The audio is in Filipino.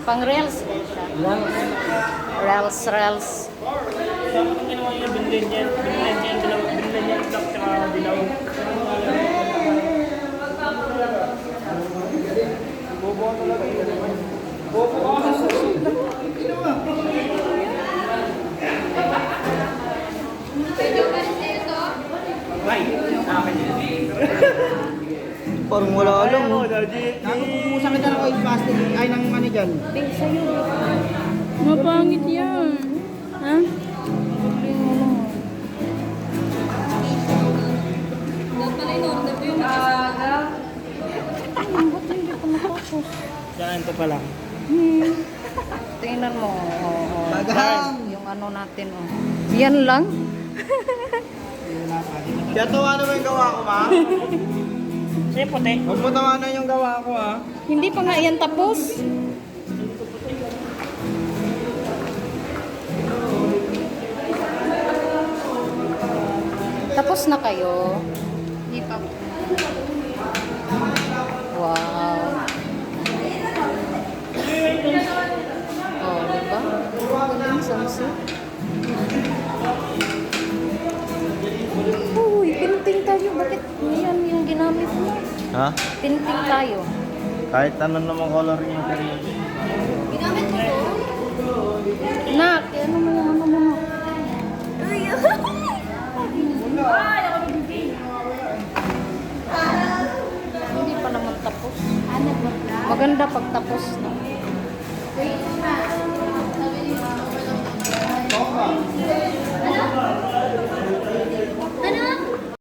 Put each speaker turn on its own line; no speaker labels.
Pang reels din siya. Reels.
Dapat ang ginawa niya, binilin niya, black tsaka dilaw. Bobo ka talaga yun. Bobo ka. Ay, akin yun.
Parang wala alam.
Ayaw,
Nakakumusa kita ng oil pastel. Ay, ng ano dyan.
Big sa'yo.
Mapangit yan. Ha?
Saan ito pala?
Tingnan mo.
Bagang.
Yung ano natin, oh. Yan lang.
Kaya tawa naman yung gawa ko, ma.
Siya puti.
Huwag mo tawanan yung gawa ko, ha.
Hindi pa nga yan tapos. Tapos na kayo?
Hindi pa.
Wow. Oh, diba? Galing, Samsi. Uy, pinting tayo. Bakit yan yung ginamit mo?
Ha?
Pinting tayo.
Kahit ano naman coloring yung period.
Ginamit mo to? Nak, ano mo yung ano mo? Hindi pa naman tapos. Maganda pag tapos na.
Bomba.